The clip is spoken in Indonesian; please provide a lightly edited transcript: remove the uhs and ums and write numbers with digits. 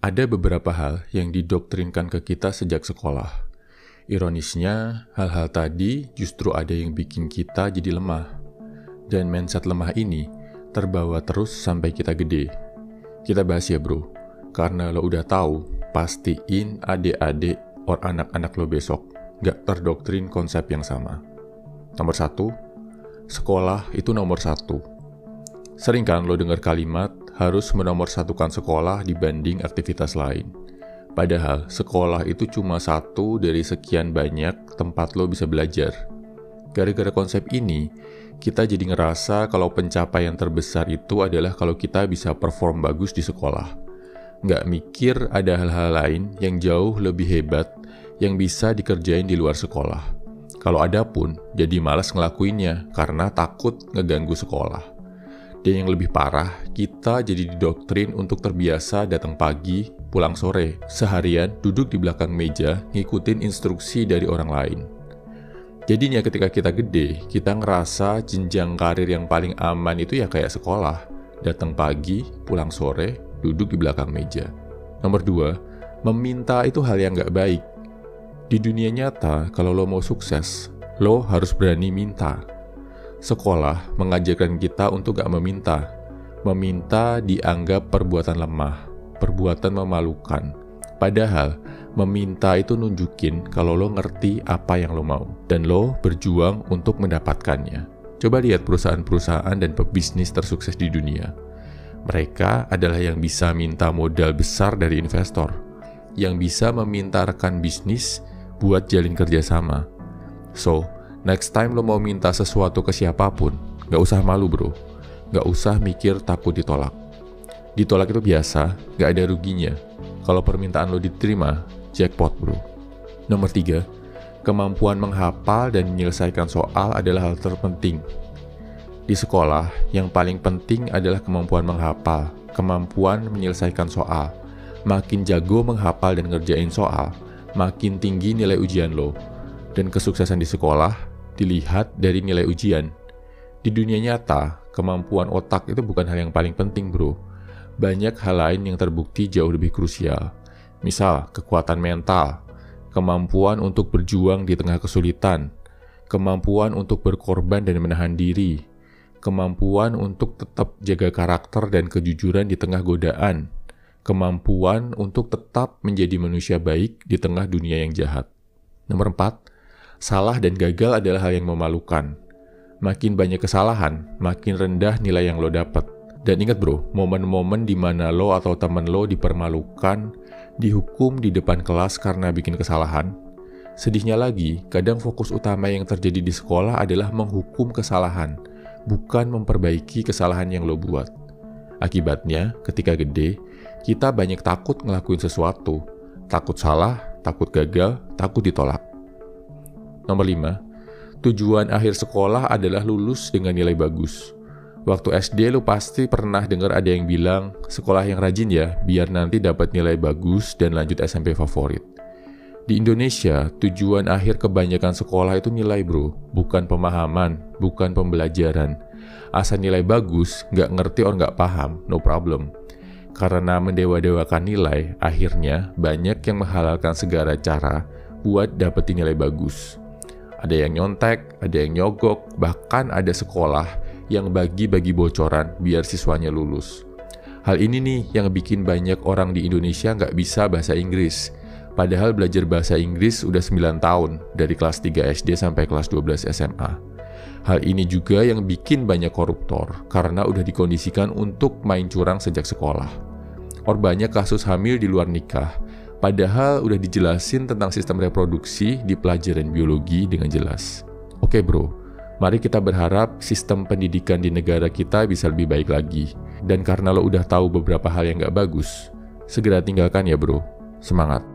Ada beberapa hal yang didoktrinkan ke kita sejak sekolah. Ironisnya, hal-hal tadi justru ada yang bikin kita jadi lemah. Dan mindset lemah ini terbawa terus sampai kita gede. Kita bahas ya bro, karena lo udah tahu, pastiin adik-adik or anak-anak lo besok gak terdoktrin konsep yang sama. Nomor 1, sekolah itu nomor 1. Sering kan lo dengar kalimat harus menomorsatukan sekolah dibanding aktivitas lain. Padahal sekolah itu cuma satu dari sekian banyak tempat lo bisa belajar. Gara-gara konsep ini, kita jadi ngerasa kalau pencapaian terbesar itu adalah kalau kita bisa perform bagus di sekolah. Nggak mikir ada hal-hal lain yang jauh lebih hebat yang bisa dikerjain di luar sekolah. Kalau ada pun, jadi malas ngelakuinnya karena takut ngeganggu sekolah. Dan yang lebih parah, kita jadi didoktrin untuk terbiasa datang pagi, pulang sore, seharian duduk di belakang meja, ngikutin instruksi dari orang lain. Jadinya ketika kita gede, kita ngerasa jenjang karir yang paling aman itu ya kayak sekolah. Datang pagi, pulang sore, duduk di belakang meja. Nomor 2, meminta itu hal yang nggak baik. Di dunia nyata, kalau lo mau sukses, lo harus berani minta. Sekolah mengajarkan kita untuk gak meminta. Meminta dianggap perbuatan lemah, perbuatan memalukan. Padahal, meminta itu nunjukin kalau lo ngerti apa yang lo mau. Dan lo berjuang untuk mendapatkannya. Coba lihat perusahaan-perusahaan dan pebisnis tersukses di dunia. Mereka adalah yang bisa minta modal besar dari investor. Yang bisa meminta rekan bisnis buat jalin kerjasama. So, next time lo mau minta sesuatu ke siapapun, gak usah malu bro. Gak usah mikir takut ditolak. Ditolak itu biasa, gak ada ruginya. Kalau permintaan lo diterima, jackpot bro. Nomor 3, kemampuan menghafal dan menyelesaikan soal adalah hal terpenting. Di sekolah, yang paling penting adalah kemampuan menghafal, kemampuan menyelesaikan soal. Makin jago menghafal dan ngerjain soal, makin tinggi nilai ujian lo. Dan kesuksesan di sekolah dilihat dari nilai ujian. Di dunia nyata, kemampuan otak itu bukan hal yang paling penting bro. Banyak hal lain yang terbukti jauh lebih krusial. Misal, kekuatan mental, kemampuan untuk berjuang di tengah kesulitan, kemampuan untuk berkorban dan menahan diri, kemampuan untuk tetap jaga karakter dan kejujuran di tengah godaan, kemampuan untuk tetap menjadi manusia baik di tengah dunia yang jahat. Nomor 4, salah dan gagal adalah hal yang memalukan. Makin banyak kesalahan, makin rendah nilai yang lo dapat. Dan ingat bro, momen-momen di mana lo atau teman lo dipermalukan, dihukum di depan kelas karena bikin kesalahan. Sedihnya lagi, kadang fokus utama yang terjadi di sekolah adalah menghukum kesalahan, bukan memperbaiki kesalahan yang lo buat. Akibatnya, ketika gede, kita banyak takut ngelakuin sesuatu. Takut salah, takut gagal, takut ditolak. Nomor 5, tujuan akhir sekolah adalah lulus dengan nilai bagus. Waktu SD lu pasti pernah dengar ada yang bilang, sekolah yang rajin ya, biar nanti dapat nilai bagus dan lanjut SMP favorit. Di Indonesia, tujuan akhir kebanyakan sekolah itu nilai bro, bukan pemahaman, bukan pembelajaran. Asal nilai bagus, nggak ngerti or nggak paham, no problem. Karena mendewa-dewakan nilai, akhirnya banyak yang menghalalkan segala cara buat dapetin nilai bagus. Ada yang nyontek, ada yang nyogok, bahkan ada sekolah yang bagi-bagi bocoran biar siswanya lulus. Hal ini nih yang bikin banyak orang di Indonesia nggak bisa bahasa Inggris. Padahal belajar bahasa Inggris udah 9 tahun, dari kelas 3 SD sampai kelas 12 SMA. Hal ini juga yang bikin banyak koruptor, karena udah dikondisikan untuk main curang sejak sekolah. Or banyak kasus hamil di luar nikah, padahal udah dijelasin tentang sistem reproduksi di pelajaran biologi dengan jelas. Oke bro, mari kita berharap sistem pendidikan di negara kita bisa lebih baik lagi. Dan karena lo udah tahu beberapa hal yang gak bagus, segera tinggalkan ya bro. Semangat!